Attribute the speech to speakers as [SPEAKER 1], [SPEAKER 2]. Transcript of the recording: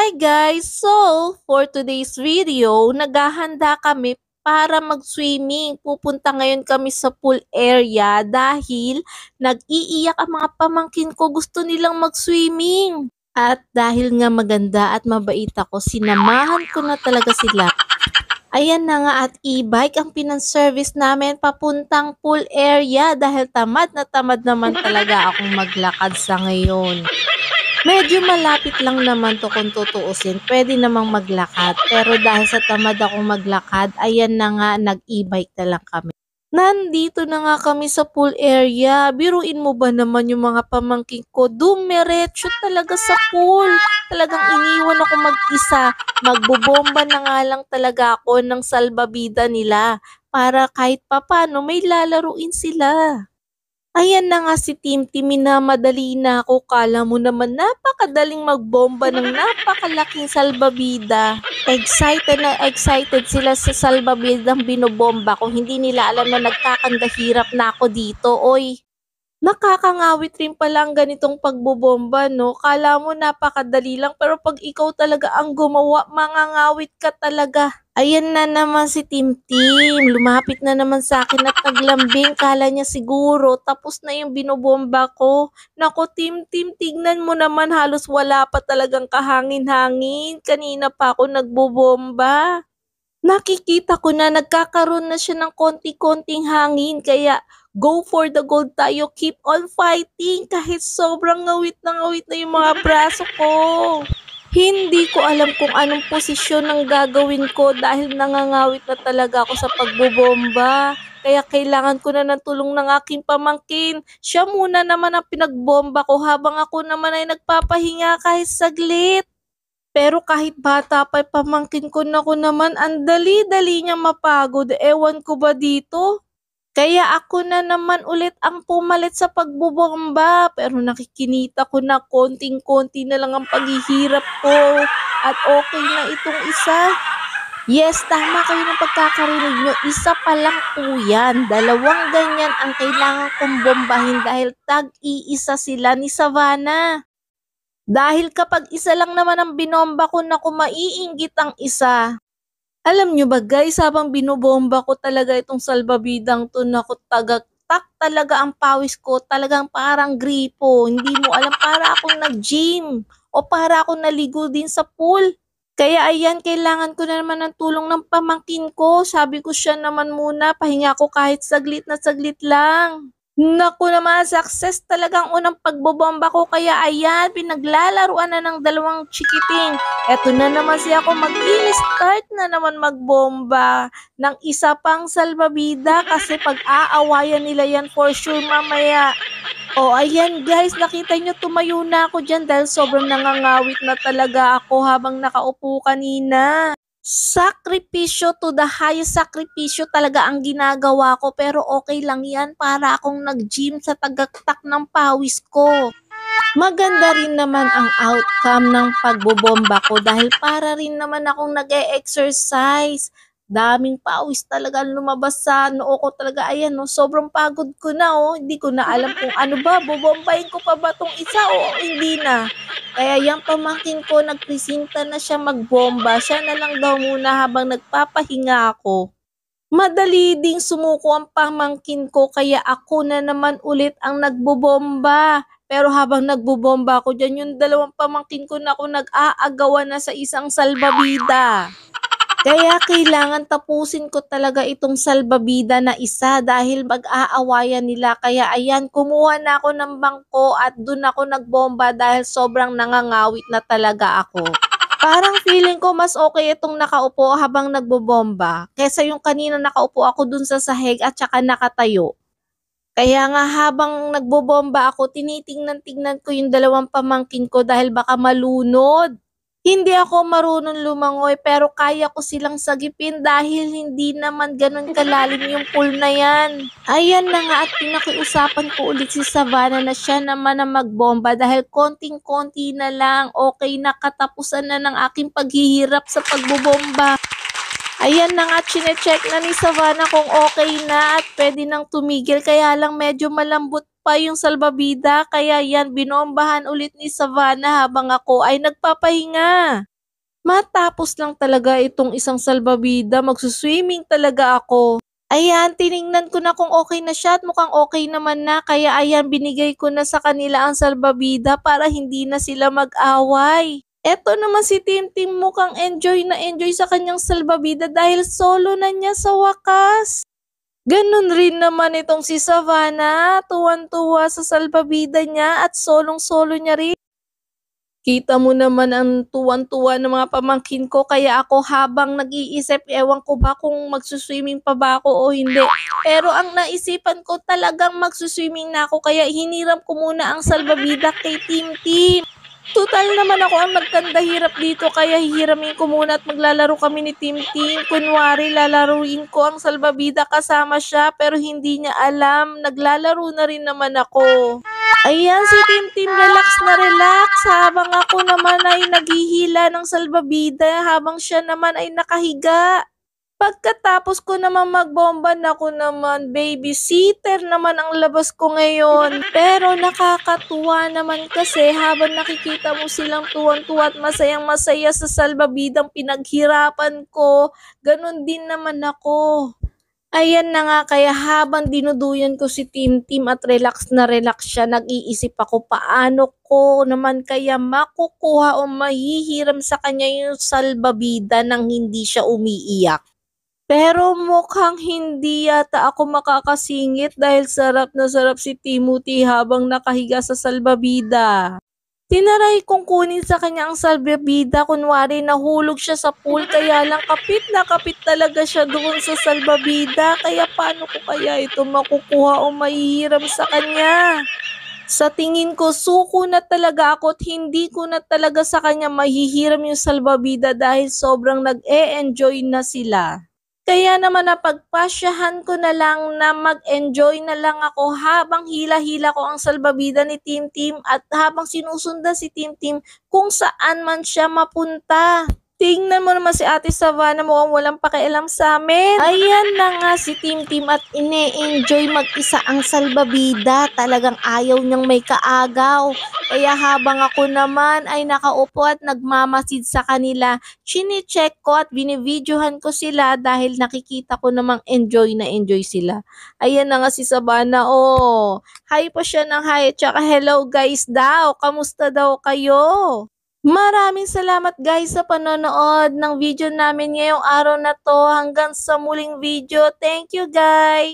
[SPEAKER 1] Hi guys! So, for today's video, naghahanda kami para mag-swimming. Pupunta ngayon kami sa pool area dahil nag-iiyak ang mga pamangkin ko. Gusto nilang mag-swimming. At dahil nga maganda at mabait ako, sinamahan ko na talaga sila. Ayan na nga at e-bike ang pinang-service namin papuntang pool area dahil tamad na tamad naman talaga akong maglakad sa ngayon. Medyo malapit lang naman 'to kung tutuusin, puwede namang maglakad. Pero dahil sa tamad akong maglakad, ayan na nga nag-e-bike na lang kami. Nandito na nga kami sa pool area. Biruin mo ba naman yung mga pamangkin ko, dumiretso talaga sa pool. Talagang iniwan ako mag-isa. Magbobomba na nga lang talaga ako ng salbabida nila para kahit papaano may lalaruin sila. Ayan na nga si Timtim, minamadali na ako. Kala mo naman napakadaling magbomba ng napakalaking salbabida. Excited na excited sila sa salbabidang binobomba ko. Hindi nila alam na nagkakandahirap na ako dito, oy. Nakakangawit rin pala ang ganitong pagbobomba, no? Kala mo napakadali lang pero pag ikaw talaga ang gumawa, mangangawit ka talaga. Ayan na naman si Timtim, lumapit na naman sa akin at naglambing. Kala niya siguro tapos na yung binobomba ko. Nako Timtim, tignan mo naman halos wala pa talagang kahangin-hangin. Kanina pa ako nagbobomba. Nakikita ko na nagkakaroon na siya ng konti-konting hangin kaya go for the gold tayo, keep on fighting kahit sobrang ngawit na yung mga braso ko. Hindi ko alam kung anong posisyon ang gagawin ko dahil nangangawit na talaga ako sa pagbobomba. Kaya kailangan ko na ng tulong ng aking pamangkin. Siya muna naman ang pinagbomba ko habang ako naman ay nagpapahinga kahit saglit. Pero kahit bata pa pamangkin ko naman, ang dali-dali niya mapagod. Ewan ko ba dito? Kaya ako na naman ulit ang pumalit sa pagbobomba. Pero nakikinita ko na konting-konti na lang ang paghihirap ko. At okay na itong isa. Yes, tama kayo ng pagkakarinig nyo. Isa pa lang po yan. Dalawang ganyan ang kailangan kong bombahin dahil tag-iisa sila ni Savannah. Dahil kapag isa lang naman ang binomba ko, naku, maiinggit ang isa. Alam nyo ba guys, habang binobomba ko talaga itong salbabidang to, naku, tagaktak talaga ang pawis ko. Talagang parang gripo. Hindi mo alam, para akong nag-gym o para akong naligo din sa pool. Kaya ayan, kailangan ko na naman ng tulong ng pamangkin ko. Sabi ko siya naman muna, pahinga ko kahit saglit na saglit lang. Naku naman, success talaga ang unang pagbobomba ko kaya ayan, pinaglalaruan na ng dalawang chikiting. Eto na naman siya ako, mag-i-start na naman magbomba ng isa pang salbabida kasi pag-aawayan nila yan for sure mamaya. O ayan guys, nakita nyo tumayo na ako dyan dahil sobrang nangangawit na talaga ako habang nakaupo kanina. Sakripisyo to the highest sakripisyo talaga ang ginagawa ko pero okay lang yan para akong nag-gym sa tagaktak ng pawis ko. Maganda rin naman ang outcome ng pagbobomba ko dahil para rin naman akong nag-e-exercise. Daming pawis talaga lumabas sa noo ko talaga. Ayan, no, sobrang pagod ko na. Oh. Hindi ko na alam kung ano ba. Bobombayin ko pa ba tong isa o hindi na. Kaya yung pamangkin ko, nagpresinta na siya magbomba. Siya na lang daw muna habang nagpapahinga ako. Madali ding sumuko ang pamangkin ko kaya ako na naman ulit ang nagbobomba. Pero habang nagbobomba ako dyan, yung dalawang pamangkin ko na ako nag-aagawan na sa isang salbabida. Kaya kailangan tapusin ko talaga itong salbabida na isa dahil mag-aawayan nila. Kaya ayan, kumuha na ako ng bangko at dun ako nagbomba dahil sobrang nangangawit na talaga ako. Parang feeling ko mas okay itong nakaupo habang nagbobomba kesa yung kanina nakaupo ako dun sa sahig at saka nakatayo. Kaya nga habang nagbobomba ako, tinitingnan-tingnan ko yung dalawang pamangkin ko dahil baka malunod. Hindi ako marunong lumangoy pero kaya ko silang sagipin dahil hindi naman ganun kalalim yung pool na yan. Ayan na nga at pinakiusapan ko ulit si Savannah na siya naman ang magbomba dahil konting-konti na lang, okay na, katapusan na ng aking paghihirap sa pagbobomba. Ayan na nga, chine-check na ni Savannah kung okay na at pwede nang tumigil kaya lang medyo malambot pa yung salbabida kaya yan binombahan ulit ni Savannah habang ako ay nagpapahinga. Matapos lang talaga itong isang salbabida, magsu-swimming talaga ako. Ayan, tiningnan ko na kung okay na siya at mukhang okay naman na. Kaya ayan, binigay ko na sa kanila ang salbabida para hindi na sila mag-away. Eto naman si Tim mukhang enjoy na enjoy sa kanyang salbabida dahil solo na niya sa wakas. Ganun rin naman itong si Savannah, tuwan-tuwa sa salbabida niya at solong-solo niya rin. Kita mo naman ang tuwang-tuwa ng mga pamangkin ko kaya ako habang nag-iisip, ewan ko ba kung magsu-swimming pa ba ako o hindi. Pero ang naisipan ko talagang magsu-swimming na ako kaya hiniram ko muna ang salbabida kay Tim. Tutal naman ako ang nagkandahirap dito kaya hihiramin ko muna at maglalaro kami ni Tim. Kunwari lalaruin ko ang salbabida kasama siya pero hindi niya alam, naglalaro na rin naman ako. Ayan si Tim, relax na relax habang ako naman ay naghihila ng salbabida habang siya naman ay nakahiga. Pagkatapos ko naman magbomba na ako naman, babysitter naman ang labas ko ngayon. Pero nakakatuwa naman kasi habang nakikita mo silang tuwan-tuwa at masayang-masaya sa salbabidang pinaghirapan ko, ganun din naman ako. Ayan na nga, kaya habang dinuduyan ko si Tim at relax na relax siya, nag-iisip ako paano ko naman kaya makukuha o mahihiram sa kanya yung salbabida nang hindi siya umiiyak. Pero mukhang hindi yata ako makakasingit dahil sarap na sarap si Timothy habang nakahiga sa salbabida. Tinaray kong kunin sa kanya ang salbabida, kunwari nahulog siya sa pool kaya lang kapit na kapit talaga siya doon sa salbabida. Kaya paano ko kaya ito makukuha o mahihiram sa kanya? Sa tingin ko, suko na talaga ako at hindi ko na talaga sa kanya mahihiram yung salbabida dahil sobrang nag-e-enjoy na sila. Kaya naman napagpasyahan ko na lang na mag-enjoy na lang ako habang hila-hila ko ang salbabida ni Tim at habang sinusundan si Tim kung saan man siya mapunta. Tingnan mo naman si Ate Savannah, mukhang walang pakialam sa amin. Ayan na nga si Tim at ine-enjoy mag-isa ang salbabida. Talagang ayaw niyang may kaagaw. Kaya habang ako naman ay nakaupo at nagmamasid sa kanila, chine-check ko at binibidyohan ko sila dahil nakikita ko namang enjoy na enjoy sila. Ayan na nga si Savannah, oh. Hi pa siya ng hi, tsaka hello guys daw. Kamusta daw kayo? Maraming salamat guys sa panonood ng video namin ngayong araw na to. Hanggang sa muling video. Thank you guys!